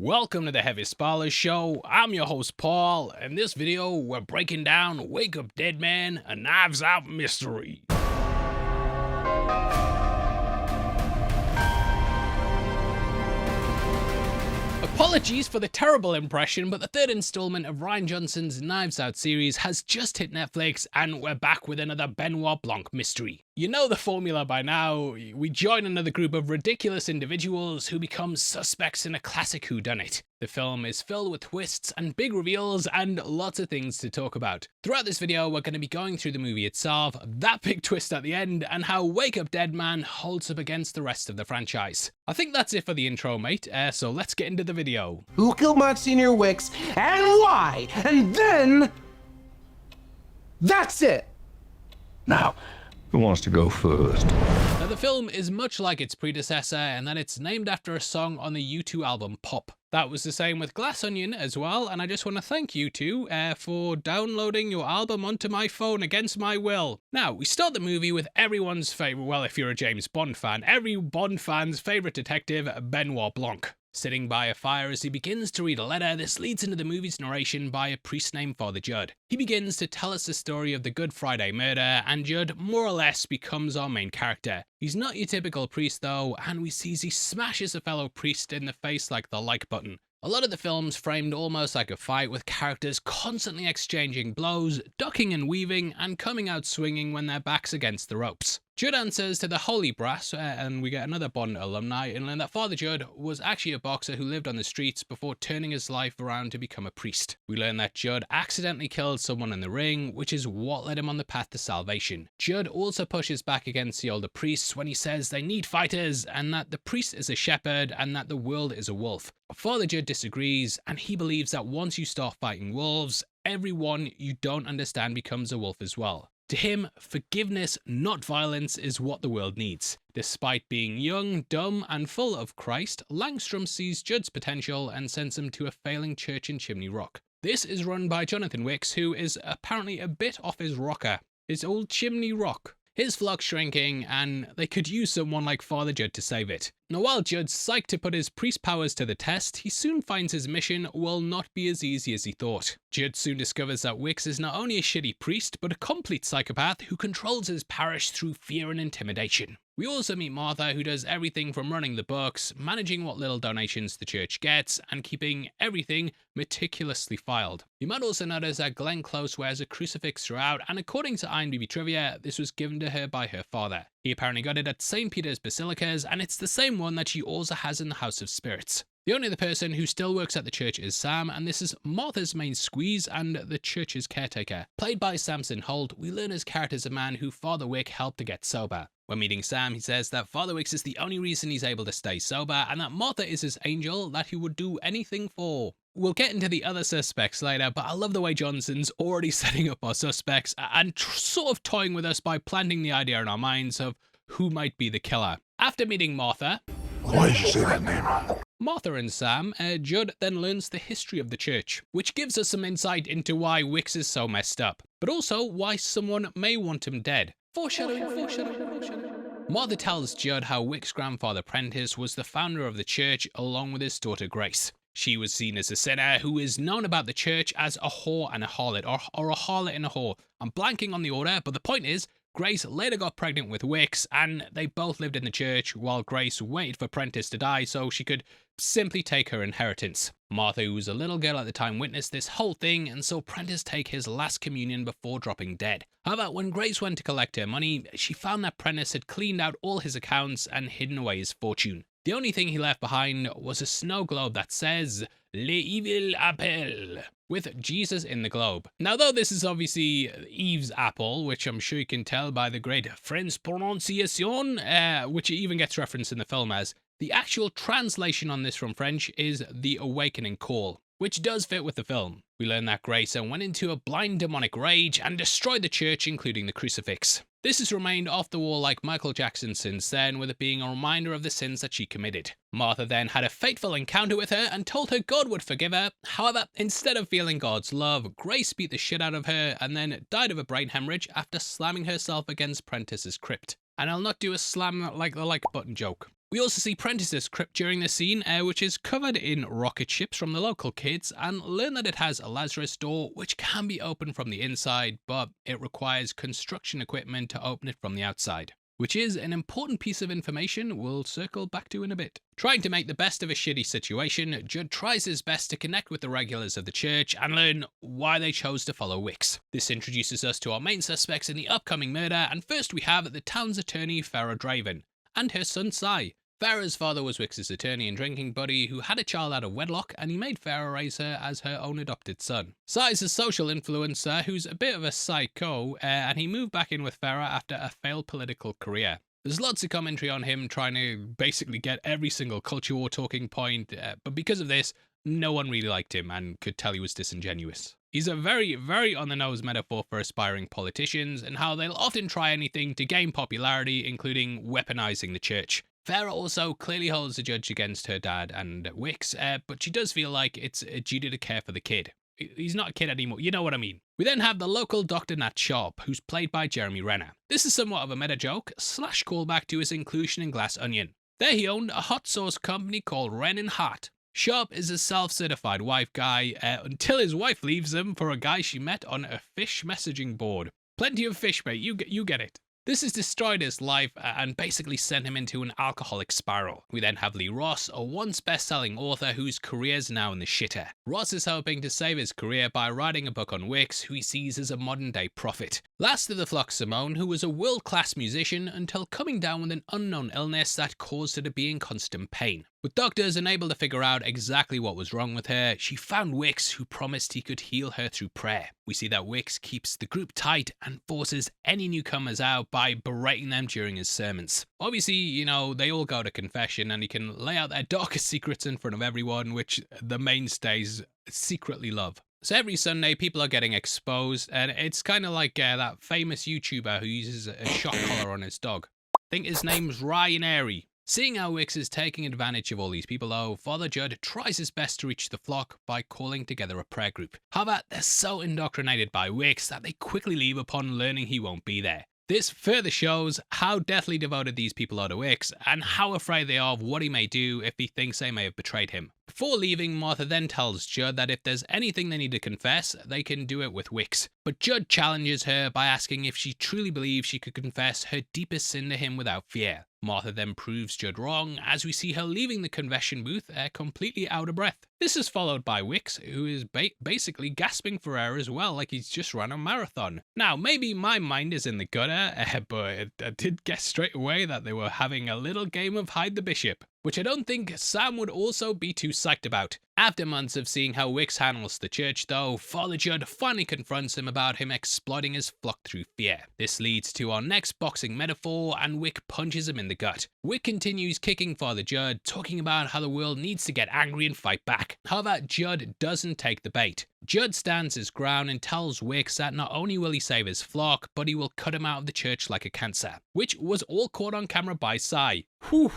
Welcome to the Heavy Spoilers Show. I'm your host Paul. In this video, we're breaking down Wake Up Dead Man, a Knives Out mystery. Apologies for the terrible impression, but the third installment of Rian Johnson's Knives Out series has just hit Netflix, and we're back with another Benoit Blanc mystery. You know the formula by now. We join another group of ridiculous individuals who become suspects in a classic whodunit. The film is filled with twists and big reveals and lots of things to talk about. Throughout this video, we're going to be going through the movie itself, that big twist at the end, and how Wake Up Dead Man holds up against the rest of the franchise. I think that's it for the intro, mate, so let's get into the video. Who killed Monsignor Wicks and why? And then... that's it! Now, who wants to go first? Now, the film is much like its predecessor in that it's named after a song on the U2 album Pop. That was the same with Glass Onion as well, and I just want to thank U2 for downloading your album onto my phone against my will. Now, we start the movie with everyone's favourite, well, if you're a James Bond fan, every Bond fan's favourite detective, Benoit Blanc. Sitting by a fire as he begins to read a letter, this leads into the movie's narration by a priest named Father Judd. He begins to tell us the story of the Good Friday murder, and Judd more or less becomes our main character. He's not your typical priest though, and we see he smashes a fellow priest in the face like the like button. A lot of the film's framed almost like a fight, with characters constantly exchanging blows, ducking and weaving, and coming out swinging when their back's against the ropes. Judd answers to the Holy Brass, and we get another Bond alumni, and learn that Father Judd was actually a boxer who lived on the streets before turning his life around to become a priest. We learn that Judd accidentally killed someone in the ring, which is what led him on the path to salvation. Judd also pushes back against the older priests when he says they need fighters, and that the priest is a shepherd, and that the world is a wolf. Father Judd disagrees, and he believes that once you start fighting wolves, everyone you don't understand becomes a wolf as well. To him, forgiveness, not violence, is what the world needs. Despite being young, dumb, and full of Christ, Langstrom sees Judd's potential and sends him to a failing church in Chimney Rock. This is run by Jonathan Wicks, who is apparently a bit off his rocker. His old Chimney Rock. His flock's shrinking, and they could use someone like Father Judd to save it. Now, while Judd's psyched to put his priest powers to the test, he soon finds his mission will not be as easy as he thought. Judd soon discovers that Wicks is not only a shitty priest, but a complete psychopath who controls his parish through fear and intimidation. We also meet Martha, who does everything from running the books, managing what little donations the church gets, and keeping everything meticulously filed. You might also notice that Glenn Close wears a crucifix throughout, and according to IMDb trivia, this was given to her by her father. He apparently got it at St. Peter's Basilicas, and it's the same one that she also has in the House of Spirits. The only other person who still works at the church is Sam, and this is Martha's main squeeze and the church's caretaker. Played by Samson Holt, we learn his character is a man who Father Wick helped to get sober. When meeting Sam, he says that Father Wicks is the only reason he's able to stay sober, and that Martha is his angel that he would do anything for. We'll get into the other suspects later, but I love the way Johnson's already setting up our suspects and sort of toying with us by planting the idea in our minds of who might be the killer. After meeting Martha... Why did you say that name? Martha and Sam, Judd then learns the history of the church, which gives us some insight into why Wicks is so messed up, but also why someone may want him dead. Foreshadowing. Martha tells Judd how Wick's grandfather Prentice was the founder of the church along with his daughter Grace. She was seen as a sinner who is known about the church as a whore and a harlot, or a harlot and a whore. I'm blanking on the order, but the point is, Grace later got pregnant with Wicks, and they both lived in the church while Grace waited for Prentice to die so she could simply take her inheritance. Martha, who was a little girl at the time, witnessed this whole thing and saw Prentice take his last communion before dropping dead. However, when Grace went to collect her money, she found that Prentice had cleaned out all his accounts and hidden away his fortune. The only thing he left behind was a snow globe that says, "L'Evil Apple," with Jesus in the globe. Now, though this is obviously Eve's apple, which I'm sure you can tell by the great French pronunciation, which even gets referenced in the film as, the actual translation on this from French is the awakening call, which does fit with the film. We learn that Grace went into a blind demonic rage and destroyed the church, including the crucifix. This has remained off the wall like Michael Jackson since then, with it being a reminder of the sins that she committed. Martha then had a fateful encounter with her and told her God would forgive her. However, instead of feeling God's love, Grace beat the shit out of her and then died of a brain hemorrhage after slamming herself against Prentice's crypt. And I'll not do a slam like the like button joke. We also see Prentice's crypt during the scene, which is covered in rocket ships from the local kids, and learn that it has a Lazarus door which can be opened from the inside, but it requires construction equipment to open it from the outside, which is an important piece of information we'll circle back to in a bit. Trying to make the best of a shitty situation, Judd tries his best to connect with the regulars of the church and learn why they chose to follow Wicks. This introduces us to our main suspects in the upcoming murder, and first we have the town's attorney Farrah Draven and her son Cy. Farrah's father was Wicks's attorney and drinking buddy who had a child out of wedlock, and he made Farrah raise her as her own adopted son. Cy's a social influencer who's a bit of a psycho, and he moved back in with Farrah after a failed political career. There's lots of commentary on him trying to basically get every single culture war talking point, but because of this, no one really liked him and could tell he was disingenuous. He's a very, very on-the-nose metaphor for aspiring politicians and how they'll often try anything to gain popularity, including weaponizing the church. Farrah also clearly holds a judge against her dad and Wicks, but she does feel like it's a duty to care for the kid. He's not a kid anymore, you know what I mean. We then have the local Dr. Nat Sharp, who's played by Jeremy Renner. This is somewhat of a meta joke / callback to his inclusion in Glass Onion. There he owned a hot sauce company called Ren and Hot. Sharp is a self-certified wife guy until his wife leaves him for a guy she met on a fish messaging board. Plenty of fish, mate, you get it. This has destroyed his life and basically sent him into an alcoholic spiral. We then have Lee Ross, a once best-selling author whose career's now in the shitter. Ross is hoping to save his career by writing a book on Wicks, who he sees as a modern-day prophet. Last of the flock, Simone, who was a world-class musician until coming down with an unknown illness that caused her to be in constant pain. With doctors unable to figure out exactly what was wrong with her, she found Wicks, who promised he could heal her through prayer. We see that Wicks keeps the group tight and forces any newcomers out by berating them during his sermons. Obviously, you know, they all go to confession and he can lay out their darkest secrets in front of everyone, which the mainstays secretly love. So every Sunday, people are getting exposed, and it's kind of like that famous YouTuber who uses a shock collar on his dog. I think his name's Ryan Airy. Seeing how Wicks is taking advantage of all these people though, Father Judd tries his best to reach the flock by calling together a prayer group. However, they're so indoctrinated by Wicks that they quickly leave upon learning he won't be there. This further shows how deathly devoted these people are to Wicks, and how afraid they are of what he may do if he thinks they may have betrayed him. Before leaving, Martha then tells Judd that if there's anything they need to confess, they can do it with Wicks. But Judd challenges her by asking if she truly believes she could confess her deepest sin to him without fear. Martha then proves Judd wrong, as we see her leaving the confession booth completely out of breath. This is followed by Wicks, who is basically gasping for air as well, like he's just run a marathon. Now, maybe my mind is in the gutter, but I did guess straight away that they were having a little game of hide the bishop, which I don't think Sam would also be too psyched about. After months of seeing how Wicks handles the church though, Father Judd finally confronts him about him exploiting his flock through fear. This leads to our next boxing metaphor, and Wick punches him in the gut. Wick continues kicking Father Judd, talking about how the world needs to get angry and fight back. However, Judd doesn't take the bait. Judd stands his ground and tells Wicks that not only will he save his flock, but he will cut him out of the church like a cancer, which was all caught on camera by Cy. Whew.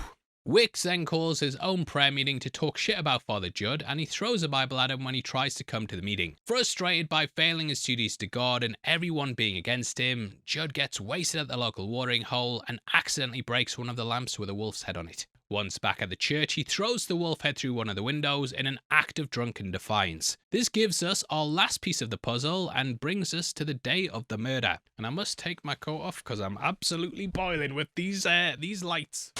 Wicks then calls his own prayer meeting to talk shit about Father Judd, and he throws a Bible at him when he tries to come to the meeting. Frustrated by failing his duties to God and everyone being against him, Judd gets wasted at the local watering hole and accidentally breaks one of the lamps with a wolf's head on it. Once back at the church, he throws the wolf head through one of the windows in an act of drunken defiance. This gives us our last piece of the puzzle and brings us to the day of the murder. And I must take my coat off because I'm absolutely boiling with these lights.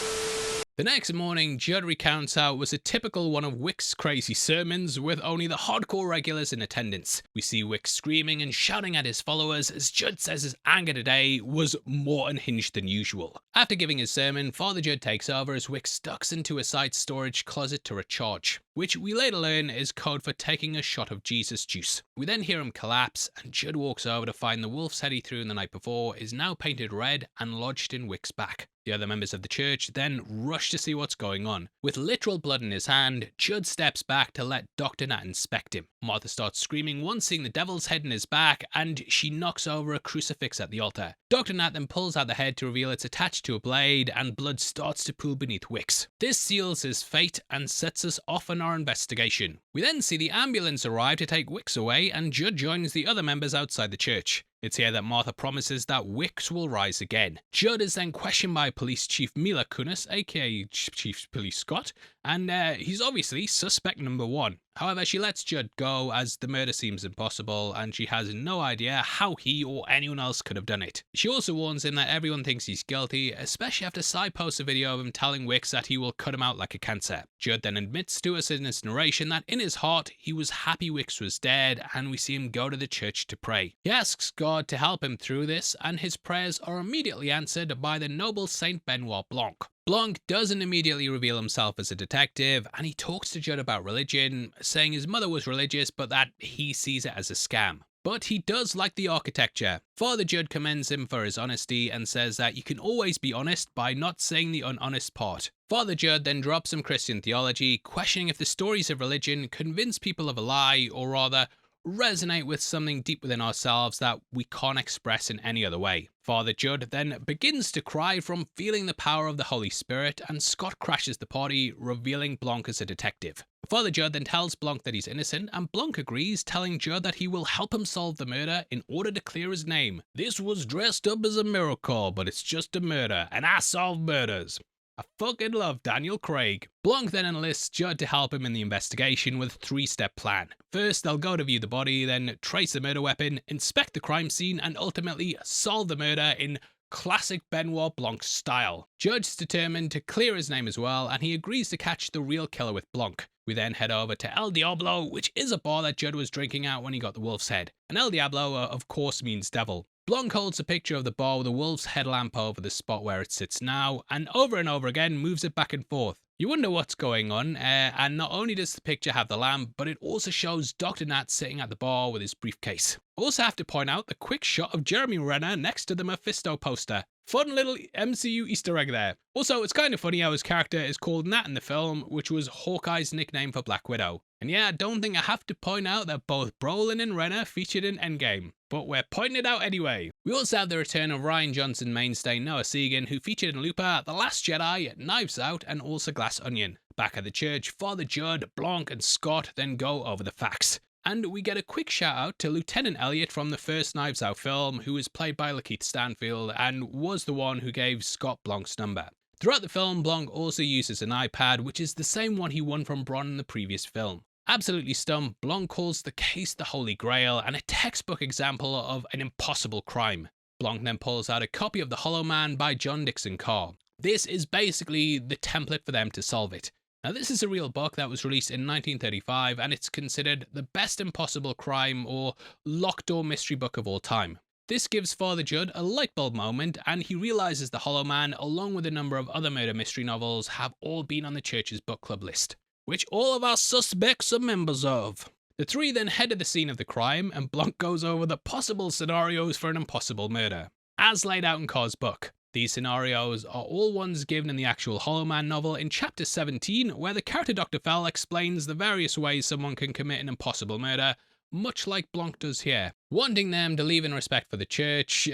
The next morning, Judd recounts how it was a typical one of Wick's crazy sermons with only the hardcore regulars in attendance. We see Wick screaming and shouting at his followers as Judd says his anger today was more unhinged than usual. After giving his sermon, Father Judd takes over as Wick ducks into a side storage closet to recharge, which we later learn is code for taking a shot of Jesus juice. We then hear him collapse, and Judd walks over to find the wolf's head he threw in the night before is now painted red and lodged in Wick's back. The other members of the church then rush to see what's going on. With literal blood in his hand, Judd steps back to let Dr. Nat inspect him. Martha starts screaming once seeing the devil's head in his back, and she knocks over a crucifix at the altar. Dr. Nat then pulls out the head to reveal it's attached to a blade, and blood starts to pool beneath Wicks. This seals his fate and sets us off on our investigation. We then see the ambulance arrive to take Wicks away, and Judd joins the other members outside the church. It's here that Martha promises that Wicks will rise again. Judd is then questioned by Police Chief Mila Kunis, aka Chief Police Scott, and he's obviously suspect number 1. However, she lets Judd go as the murder seems impossible and she has no idea how he or anyone else could have done it. She also warns him that everyone thinks he's guilty, especially after Cy posts a video of him telling Wicks that he will cut him out like a cancer. Judd then admits to us in his narration that in his heart he was happy Wicks was dead, and we see him go to the church to pray. He asks God to help him through this, and his prayers are immediately answered by the noble Saint Benoit Blanc. Blanc doesn't immediately reveal himself as a detective, and he talks to Judd about religion, saying his mother was religious but that he sees it as a scam. But he does like the architecture. Father Judd commends him for his honesty and says that you can always be honest by not saying the unhonest part. Father Judd then drops some Christian theology, questioning if the stories of religion convince people of a lie, or rather resonate with something deep within ourselves that we can't express in any other way. Father Judd then begins to cry from feeling the power of the Holy Spirit, and Scott crashes the party, revealing Blanc as a detective. Father Judd then tells Blanc that he's innocent, and Blanc agrees, telling Judd that he will help him solve the murder in order to clear his name. This was dressed up as a miracle, but it's just a murder, and I solve murders. I fucking love Daniel Craig. Blanc then enlists Judd to help him in the investigation with a 3-step plan. First, they'll go to view the body, then trace the murder weapon, inspect the crime scene, and ultimately solve the murder in classic Benoit Blanc style. Judd's determined to clear his name as well, and he agrees to catch the real killer with Blanc. We then head over to El Diablo, which is a bar that Judd was drinking at when he got the wolf's head. And El Diablo, of course, means devil. Blanc holds a picture of the bar with a wolf's headlamp over the spot where it sits now, and over again moves it back and forth. You wonder what's going on, and not only does the picture have the lamp, but it also shows Dr. Nat sitting at the bar with his briefcase. Also have to point out the quick shot of Jeremy Renner next to the Mephisto poster. Fun little MCU Easter egg there. Also, it's kind of funny how his character is called Nat in the film, which was Hawkeye's nickname for Black Widow. And yeah, I don't think I have to point out that both Brolin and Renner featured in Endgame, but we're pointing it out anyway. We also have the return of Rian Johnson mainstay Noah Segan, who featured in Looper, The Last Jedi, Knives Out, and also Glass Onion. Back at the church, Father Judd, Blanc, and Scott then go over the facts. And we get a quick shout out to Lieutenant Elliot from the first Knives Out film, who was played by Lakeith Stanfield and was the one who gave Scott Blanc's number. Throughout the film, Blanc also uses an iPad, which is the same one he won from Bron in the previous film. Absolutely stumped, Blanc calls the case the Holy Grail and a textbook example of an impossible crime. Blanc then pulls out a copy of The Hollow Man by John Dixon Carr. This is basically the template for them to solve it. Now, this is a real book that was released in 1935, and it's considered the best impossible crime or locked door mystery book of all time. This gives Father Judd a lightbulb moment, and he realizes The Hollow Man, along with a number of other murder mystery novels, have all been on the church's book club list, which all of our suspects are members of. The three then head to the scene of the crime, and Blanc goes over the possible scenarios for an impossible murder, as laid out in Carr's book. These scenarios are all ones given in the actual Hollow Man novel in chapter 17, where the character Dr. Fell explains the various ways someone can commit an impossible murder, much like Blanc does here. Wanting them to leave in respect for the church,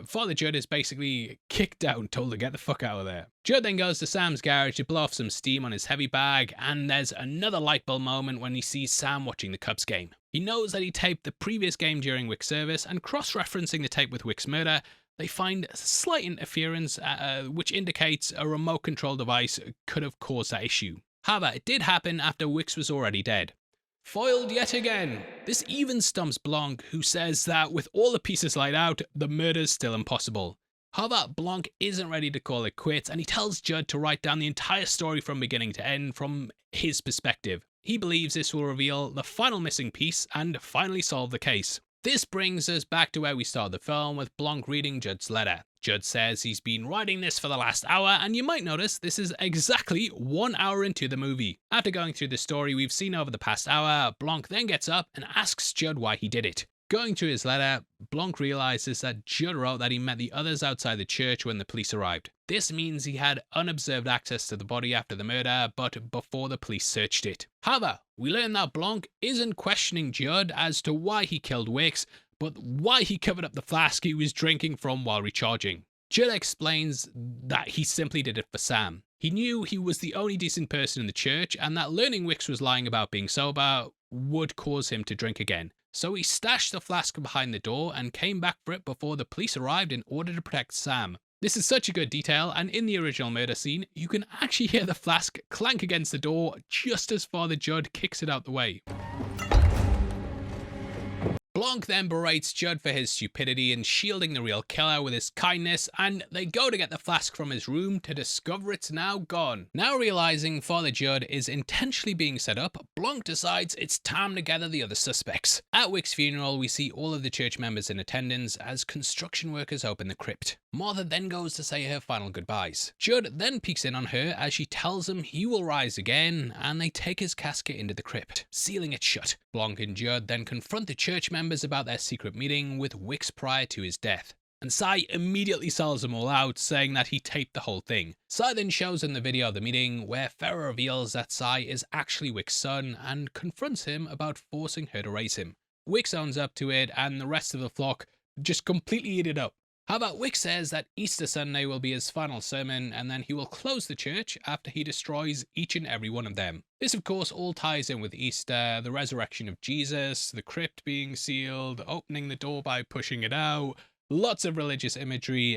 Father Judd is basically kicked out and told to get the fuck out of there. Judd then goes to Sam's garage to blow off some steam on his heavy bag, and there's another lightbulb moment when he sees Sam watching the Cubs game. He knows that he taped the previous game during Wick's service, and cross-referencing the tape with Wick's murder, they find slight interference, which indicates a remote control device could have caused that issue. However, it did happen after Wicks was already dead. Foiled yet again. This even stumps Blanc, who says that with all the pieces laid out, the murder's still impossible. However, Blanc isn't ready to call it quits, and he tells Judd to write down the entire story from beginning to end from his perspective. He believes this will reveal the final missing piece and finally solve the case. This brings us back to where we started the film, with Blanc reading Judd's letter. Judd says he's been writing this for the last hour, and you might notice this is exactly 1 hour into the movie. After going through the story we've seen over the past hour, Blanc then gets up and asks Judd why he did it. Going through his letter, Blanc realizes that Judd wrote that he met the others outside the church when the police arrived. This means he had unobserved access to the body after the murder, but before the police searched it. However, we learn that Blanc isn't questioning Judd as to why he killed Wicks, but why he covered up the flask he was drinking from while recharging. Judd explains that he simply did it for Sam. He knew he was the only decent person in the church and that learning Wicks was lying about being sober would cause him to drink again. So he stashed the flask behind the door and came back for it before the police arrived in order to protect Sam. This is such a good detail, and in the original murder scene, you can actually hear the flask clank against the door just as Father Judd kicks it out the way. Blanc then berates Judd for his stupidity in shielding the real killer with his kindness, and they go to get the flask from his room to discover it's now gone. Now realizing Father Judd is intentionally being set up, Blanc decides it's time to gather the other suspects. At Wick's funeral, we see all of the church members in attendance as construction workers open the crypt. Martha then goes to say her final goodbyes. Judd then peeks in on her as she tells him he will rise again, and they take his casket into the crypt, sealing it shut. Blanc and Judd then confront the church members about their secret meeting with Wicks prior to his death, and Cy immediately sells them all out, saying that he taped the whole thing. Cy then shows in the video of the meeting where Farah reveals that Cy is actually Wicks' son and confronts him about forcing her to raise him. Wicks owns up to it, and the rest of the flock just completely eat it up. How about Wicks says that Easter Sunday will be his final sermon, and then he will close the church after he destroys each and every one of them. This of course all ties in with Easter, the resurrection of Jesus, the crypt being sealed, opening the door by pushing it out, lots of religious imagery,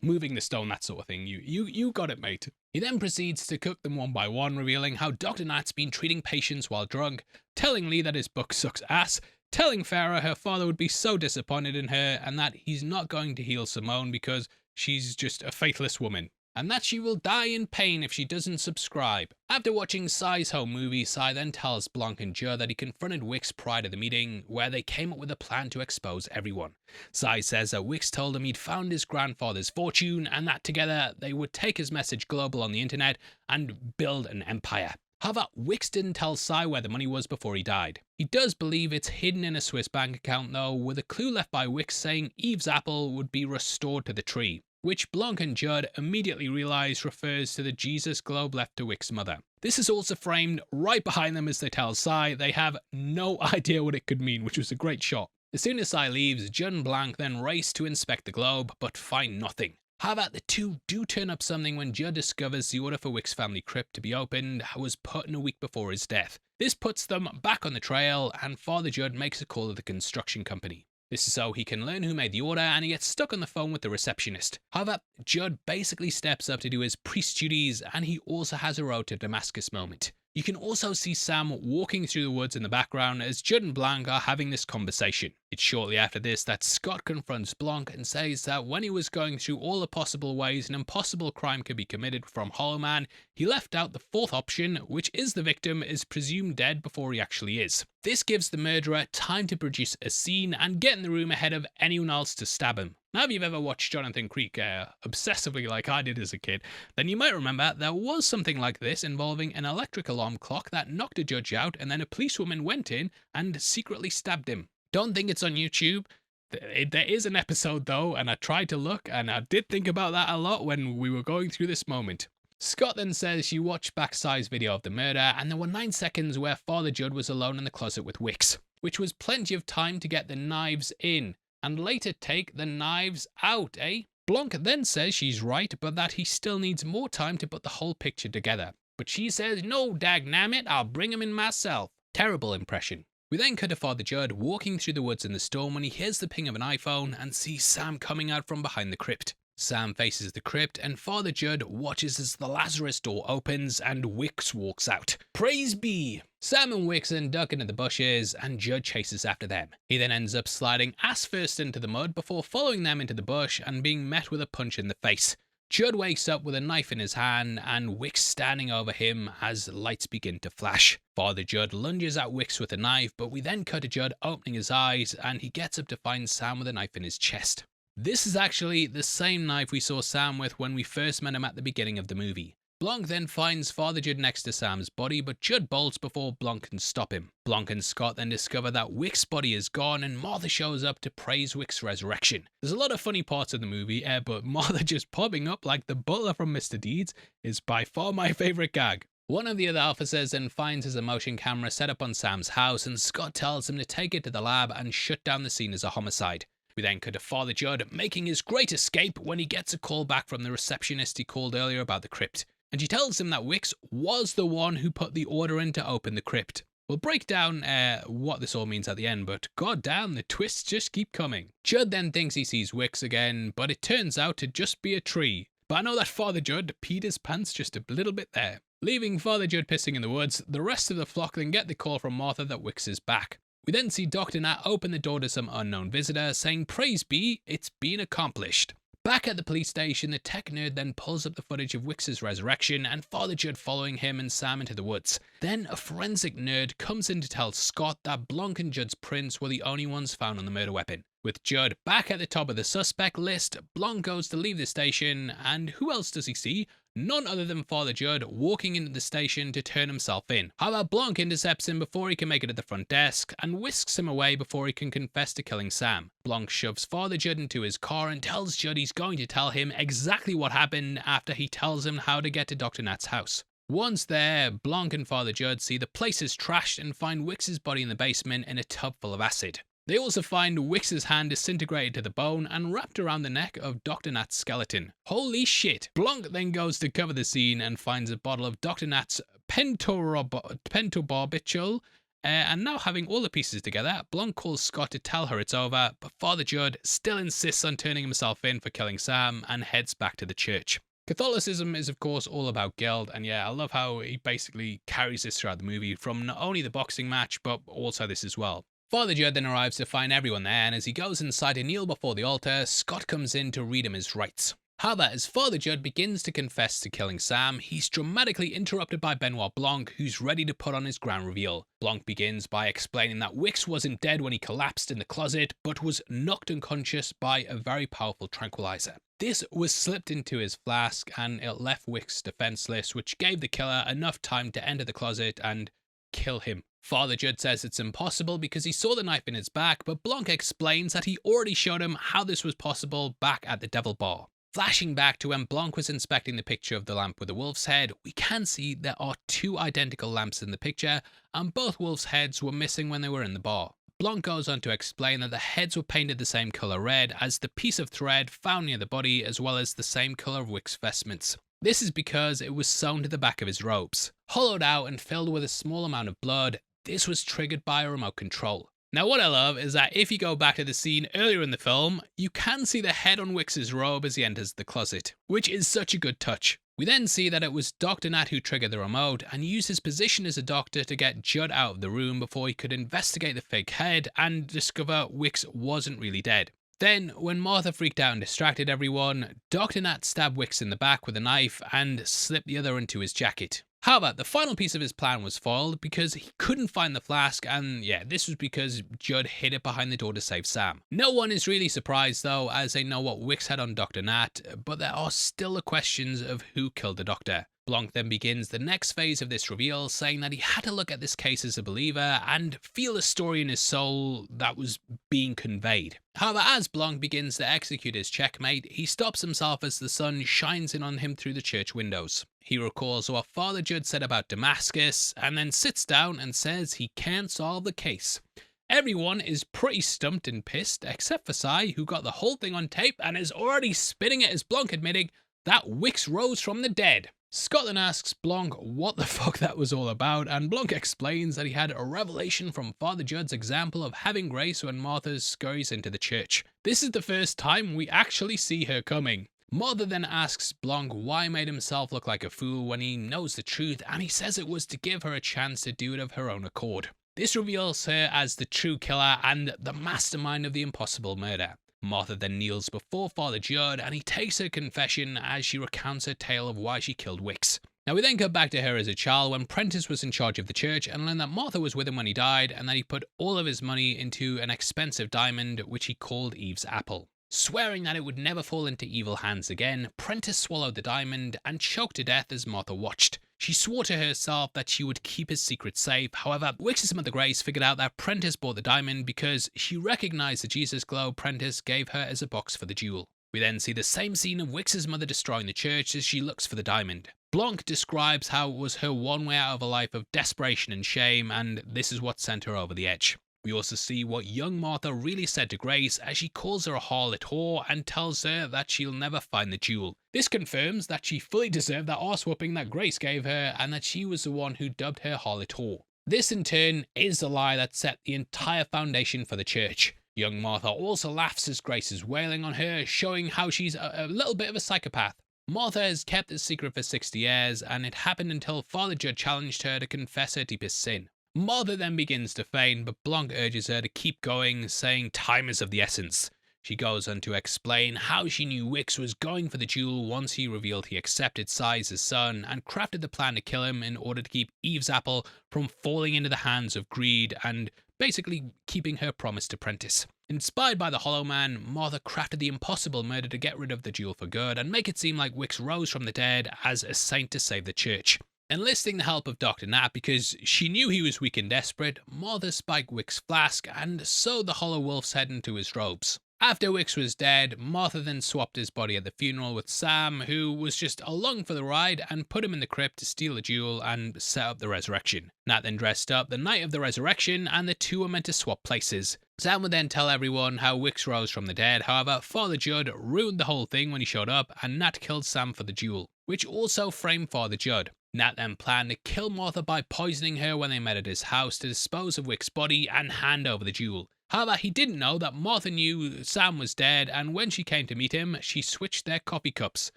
moving the stone, that sort of thing. You got it, mate. He then proceeds to cook them one by one, revealing how Dr. Nat's been treating patients while drunk, telling Lee that his book sucks ass, telling Farah her father would be so disappointed in her and that he's not going to heal Simone because she's just a faithless woman, and that she will die in pain if she doesn't subscribe. After watching Cy's home movie, Cy then tells Blanc and Judd that he confronted Wicks prior to the meeting, where they came up with a plan to expose everyone. Cy says that Wicks told him he'd found his grandfather's fortune and that together they would take his message global on the internet and build an empire. However, Wicks didn't tell Cy where the money was before he died. He does believe it's hidden in a Swiss bank account though, with a clue left by Wicks saying Eve's apple would be restored to the tree, which Blanc and Judd immediately realise refers to the Jesus globe left to Wicks' mother. This is also framed right behind them as they tell Cy they have no idea what it could mean, which was a great shot. As soon as Cy leaves, Judd and Blanc then race to inspect the globe, but find nothing. However, the two do turn up something when Judd discovers the order for Wicks' family crypt to be opened was put in a week before his death. This puts them back on the trail, and Father Judd makes a call to the construction company. This is so he can learn who made the order, and he gets stuck on the phone with the receptionist. However, Judd basically steps up to do his priest duties, and he also has a road to Damascus moment. You can also see Sam walking through the woods in the background as Judd and Blanc are having this conversation. It's shortly after this that Scott confronts Blanc and says that when he was going through all the possible ways an impossible crime could be committed from Hollow Man, he left out the fourth option, which is the victim is presumed dead before he actually is. This gives the murderer time to produce a scene and get in the room ahead of anyone else to stab him. Now, if you've ever watched Jonathan Creek obsessively like I did as a kid, then you might remember there was something like this involving an electric alarm clock that knocked a judge out, and then a policewoman went in and secretly stabbed him. Don't think it's on YouTube. There is an episode though, and I tried to look, and I did think about that a lot when we were going through this moment. Scott then says she watched back Cy's video of the murder, and there were 9 seconds where Father Judd was alone in the closet with Wicks, which was plenty of time to get the knives in and later take the knives out, eh? Blanc then says she's right, but that he still needs more time to put the whole picture together. But she says, no, dagnammit, I'll bring him in myself. Terrible impression. We then cut to Father Judd walking through the woods in the storm when he hears the ping of an iPhone and sees Sam coming out from behind the crypt. Sam faces the crypt and Father Judd watches as the Lazarus door opens and Wicks walks out. Praise be! Sam and Wicks then duck into the bushes and Judd chases after them. He then ends up sliding ass first into the mud before following them into the bush and being met with a punch in the face. Judd wakes up with a knife in his hand and Wicks standing over him as lights begin to flash. Father Judd lunges at Wicks with a knife, but we then cut to Judd opening his eyes and he gets up to find Sam with a knife in his chest. This is actually the same knife we saw Sam with when we first met him at the beginning of the movie. Blanc then finds Father Judd next to Sam's body, but Judd bolts before Blanc can stop him. Blanc and Scott then discover that Wicks' body is gone and Martha shows up to praise Wicks' resurrection. There's a lot of funny parts of the movie, but Martha just popping up like the butler from Mr. Deeds is by far my favourite gag. One of the other officers then finds his motion camera set up on Sam's house, and Scott tells him to take it to the lab and shut down the scene as a homicide. We then cut to Father Judd making his great escape when he gets a call back from the receptionist he called earlier about the crypt. And she tells him that Wicks was the one who put the order in to open the crypt. We'll break down what this all means at the end, but goddamn, the twists just keep coming. Judd then thinks he sees Wicks again, but it turns out to just be a tree. But I know that Father Judd peed his pants just a little bit there. Leaving Father Judd pissing in the woods, the rest of the flock then get the call from Martha that Wicks is back. We then see Dr. Nat open the door to some unknown visitor, saying, "Praise be, it's been accomplished." Back at the police station, the tech nerd then pulls up the footage of Wicks' resurrection and Father Judd following him and Sam into the woods. Then a forensic nerd comes in to tell Scott that Blanc and Judd's prints were the only ones found on the murder weapon. With Judd back at the top of the suspect list, Blanc goes to leave the station, and who else does he see? None other than Father Judd walking into the station to turn himself in. However, Blanc intercepts him before he can make it to the front desk and whisks him away before he can confess to killing Sam. Blanc shoves Father Judd into his car and tells Judd he's going to tell him exactly what happened after he tells him how to get to Dr. Nat's house. Once there, Blanc and Father Judd see the place is trashed and find Wicks' body in the basement in a tub full of acid. They also find Wicks' hand disintegrated to the bone and wrapped around the neck of Dr. Nat's skeleton. Holy shit! Blanc then goes to cover the scene and finds a bottle of Dr. Nat's pentobarbital, and now having all the pieces together, Blanc calls Scott to tell her it's over, but Father Judd still insists on turning himself in for killing Sam and heads back to the church. Catholicism is of course all about guilt, and yeah, I love how he basically carries this throughout the movie, from not only the boxing match, but also this as well. Father Judd then arrives to find everyone there, and as he goes inside to kneel before the altar, Scott comes in to read him his rights. However, as Father Judd begins to confess to killing Sam, he's dramatically interrupted by Benoit Blanc, who's ready to put on his grand reveal. Blanc begins by explaining that Wicks wasn't dead when he collapsed in the closet, but was knocked unconscious by a very powerful tranquilizer. This was slipped into his flask, and it left Wicks defenseless, which gave the killer enough time to enter the closet and kill him. Father Judd says it's impossible because he saw the knife in his back, but Blanc explains that he already showed him how this was possible back at the Devil Bar. Flashing back to when Blanc was inspecting the picture of the lamp with the wolf's head, we can see there are two identical lamps in the picture, and both wolves' heads were missing when they were in the bar. Blanc goes on to explain that the heads were painted the same colour red as the piece of thread found near the body, as well as the same colour of Wicks' vestments. This is because it was sewn to the back of his robes. Hollowed out and filled with a small amount of blood, this was triggered by a remote control. Now what I love is that if you go back to the scene earlier in the film, you can see the head on Wicks' robe as he enters the closet, which is such a good touch. We then see that it was Dr. Nat who triggered the remote and used his position as a doctor to get Judd out of the room before he could investigate the fake head and discover Wicks wasn't really dead. Then, when Martha freaked out and distracted everyone, Dr. Nat stabbed Wicks in the back with a knife and slipped the other into his jacket. However, the final piece of his plan was foiled because he couldn't find the flask, and yeah, this was because Judd hid it behind the door to save Sam. No one is really surprised though, as they know what Wicks had on Dr. Nat, but there are still the questions of who killed the doctor. Blanc then begins the next phase of this reveal, saying that he had to look at this case as a believer and feel a story in his soul that was being conveyed. However, as Blanc begins to execute his checkmate, he stops himself as the sun shines in on him through the church windows. He recalls what Father Judd said about Damascus, and then sits down and says he can't solve the case. Everyone is pretty stumped and pissed, except for Sai, who got the whole thing on tape and is already spitting it as Blanc admitting that Wicks rose from the dead. Scott then asks Blanc what the fuck that was all about, and Blanc explains that he had a revelation from Father Judd's example of having grace when Martha scurries into the church. This is the first time we actually see her coming. Martha then asks Blanc why he made himself look like a fool when he knows the truth, and he says it was to give her a chance to do it of her own accord. This reveals her as the true killer and the mastermind of the impossible murder. Martha then kneels before Father Judd, and he takes her confession as she recounts her tale of why she killed Wicks. Now we then cut back to her as a child when Prentice was in charge of the church, and learn that Martha was with him when he died, and that he put all of his money into an expensive diamond which he called Eve's apple. Swearing that it would never fall into evil hands again, Prentice swallowed the diamond and choked to death as Martha watched. She swore to herself that she would keep his secret safe. However, Wicks' mother Grace figured out that Prentice bought the diamond because she recognized the Jesus glow Prentice gave her as a box for the jewel. We then see the same scene of Wicks' mother destroying the church as she looks for the diamond. Blanc describes how it was her one way out of a life of desperation and shame, and this is what sent her over the edge. We also see what young Martha really said to Grace as she calls her a harlot whore and tells her that she'll never find the jewel. This confirms that she fully deserved that arse whooping that Grace gave her and that she was the one who dubbed her harlot whore. This in turn is the lie that set the entire foundation for the church. Young Martha also laughs as Grace is wailing on her, showing how she's a little bit of a psychopath. Martha has kept this secret for 60 years, and it happened until Father Judd challenged her to confess her deepest sin. Martha then begins to feign, but Blanc urges her to keep going, saying time is of the essence. She goes on to explain how she knew Wicks was going for the jewel once he revealed he accepted Size's son and crafted the plan to kill him in order to keep Eve's apple from falling into the hands of greed and basically keeping her promised apprentice. Inspired by the Hollow Man, Martha crafted the impossible murder to get rid of the jewel for good and make it seem like Wicks rose from the dead as a saint to save the church. Enlisting the help of Dr. Nat because she knew he was weak and desperate, Martha spiked Wicks' flask and sewed the Hollow Wolf's head into his robes. After Wicks was dead, Martha then swapped his body at the funeral with Sam, who was just along for the ride, and put him in the crypt to steal the jewel and set up the resurrection. Nat then dressed up the night of the resurrection, and the two were meant to swap places. Sam would then tell everyone how Wicks rose from the dead. However, Father Judd ruined the whole thing when he showed up, and Nat killed Sam for the jewel, which also framed Father Judd. Nat then planned to kill Martha by poisoning her when they met at his house to dispose of Wicks' body and hand over the jewel. However, he didn't know that Martha knew Sam was dead, and when she came to meet him, she switched their coffee cups.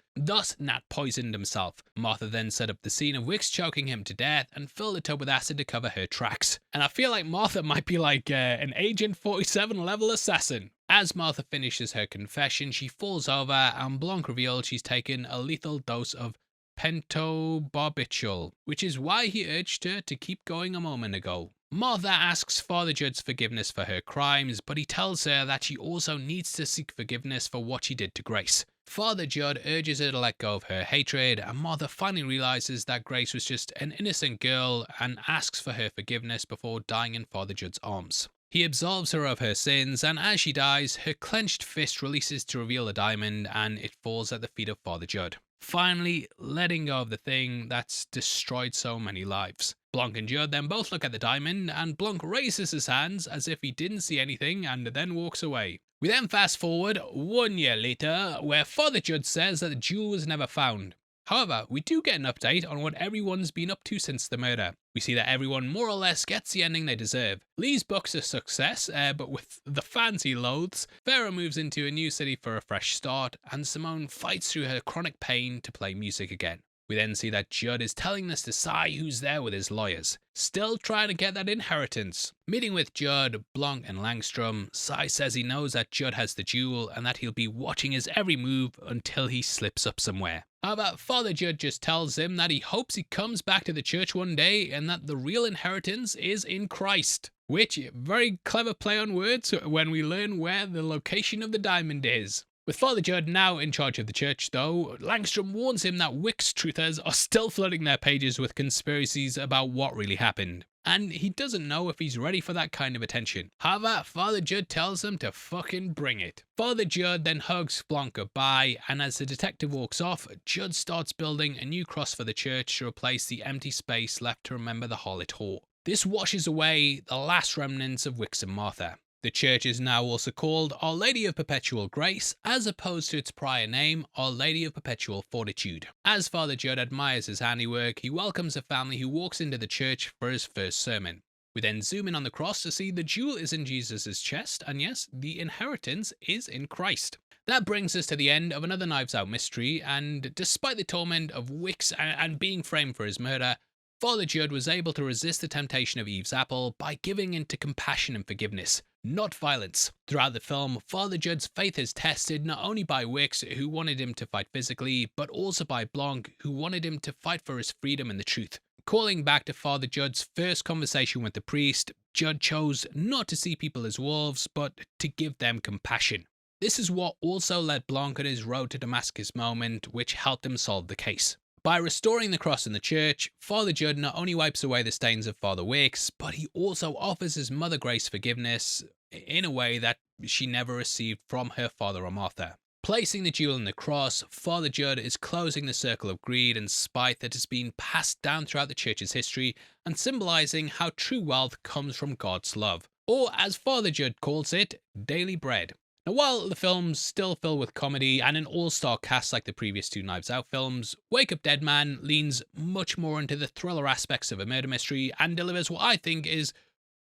Thus, Nat poisoned himself. Martha then set up the scene of Wicks choking him to death and filled the tub with acid to cover her tracks. And I feel like Martha might be like an Agent 47 level assassin. As Martha finishes her confession, she falls over, and Blanc reveals she's taken a lethal dose of pentobarbital, which is why he urged her to keep going a moment ago. Martha asks Father Judd's forgiveness for her crimes, but he tells her that she also needs to seek forgiveness for what she did to Grace. Father Judd urges her to let go of her hatred, and Martha finally realizes that Grace was just an innocent girl and asks for her forgiveness before dying in Father Judd's arms. He absolves her of her sins, and as she dies, her clenched fist releases to reveal a diamond, and it falls at the feet of Father Judd. Finally, letting go of the thing that's destroyed so many lives. Blanc and Judd then both look at the diamond, and Blanc raises his hands as if he didn't see anything and then walks away. We then fast forward 1 year later, where Father Judd says that the jewel was never found. However, we do get an update on what everyone's been up to since the murder. We see that everyone more or less gets the ending they deserve. Lee's book's a success, but with the fans he loathes, Farah moves into a new city for a fresh start, and Simone fights through her chronic pain to play music again. We then see that Judd is telling us to Cy, who's there with his lawyers, still trying to get that inheritance. Meeting with Judd, Blanc and Langstrom, Cy says he knows that Judd has the jewel and that he'll be watching his every move until he slips up somewhere. However, Father Judd just tells him that he hopes he comes back to the church one day and that the real inheritance is in Christ. Which, very clever play on words when we learn where the location of the diamond is. With Father Judd now in charge of the church, though, Langstrom warns him that Wicks truthers are still flooding their pages with conspiracies about what really happened. And he doesn't know if he's ready for that kind of attention. However, Father Judd tells him to fucking bring it. Father Judd then hugs Blanc goodbye, and as the detective walks off, Judd starts building a new cross for the church to replace the empty space left to remember the harlot whore. This washes away the last remnants of Wicks and Martha. The church is now also called Our Lady of Perpetual Grace, as opposed to its prior name, Our Lady of Perpetual Fortitude. As Father Judd admires his handiwork, he welcomes a family who walks into the church for his first sermon. We then zoom in on the cross to see the jewel is in Jesus' chest, and yes, the inheritance is in Christ. That brings us to the end of another Knives Out mystery, and despite the torment of Wicks and being framed for his murder, Father Judd was able to resist the temptation of Eve's apple by giving in to compassion and forgiveness, not violence. Throughout the film, Father Judd's faith is tested not only by Wicks, who wanted him to fight physically, but also by Blanc, who wanted him to fight for his freedom and the truth. Calling back to Father Judd's first conversation with the priest, Judd chose not to see people as wolves, but to give them compassion. This is what also led Blanc on his road to Damascus moment, which helped him solve the case. By restoring the cross in the church, Father Judd not only wipes away the stains of Father Wicks, but he also offers his mother Grace forgiveness in a way that she never received from her father or Martha. Placing the jewel in the cross, Father Judd is closing the circle of greed and spite that has been passed down throughout the church's history and symbolizing how true wealth comes from God's love. Or as Father Judd calls it, daily bread. Now, while the film's still filled with comedy and an all-star cast like the previous two Knives Out films, Wake Up Dead Man leans much more into the thriller aspects of a murder mystery and delivers what I think is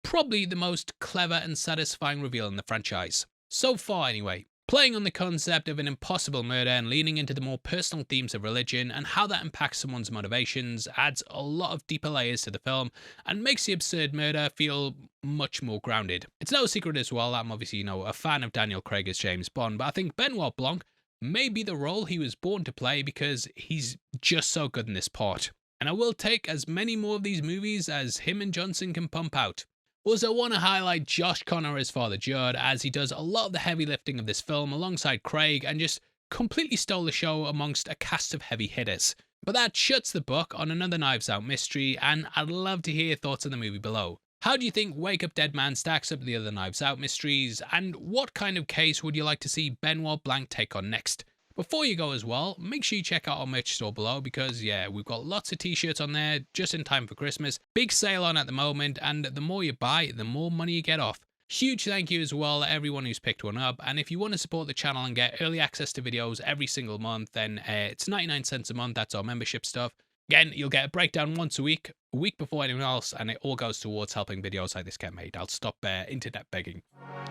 probably the most clever and satisfying reveal in the franchise. So far anyway. Playing on the concept of an impossible murder and leaning into the more personal themes of religion and how that impacts someone's motivations adds a lot of deeper layers to the film and makes the absurd murder feel much more grounded. It's no secret as well, I'm obviously, a fan of Daniel Craig as James Bond, but I think Benoit Blanc may be the role he was born to play because he's just so good in this part. And I will take as many more of these movies as him and Johnson can pump out. Also, I want to highlight Josh Connor as Father Judd, as he does a lot of the heavy lifting of this film alongside Craig and just completely stole the show amongst a cast of heavy hitters. But that shuts the book on another Knives Out mystery, and I'd love to hear your thoughts on the movie below. How do you think Wake Up Dead Man stacks up to the other Knives Out mysteries, and what kind of case would you like to see Benoit Blanc take on next? Before you go as well, make sure you check out our merch store below because, yeah, we've got lots of t-shirts on there just in time for Christmas. Big sale on at the moment, and the more you buy, the more money you get off. Huge thank you as well to everyone who's picked one up, and if you want to support the channel and get early access to videos every single month, then it's 99 cents a month. That's our membership stuff. Again, you'll get a breakdown once a week before anyone else, and it all goes towards helping videos like this get made. I'll stop internet begging.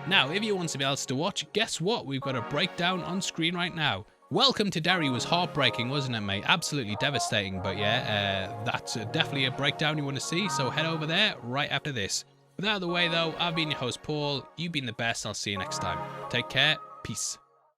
Now, if you want somebody else to watch, guess what? We've got a breakdown on screen right now. Welcome to Derry was heartbreaking, wasn't it, mate? Absolutely devastating, but yeah, that's definitely a breakdown you want to see, so head over there right after this. With that out of the way, though, I've been your host, Paul. You've been the best. I'll see you next time. Take care. Peace.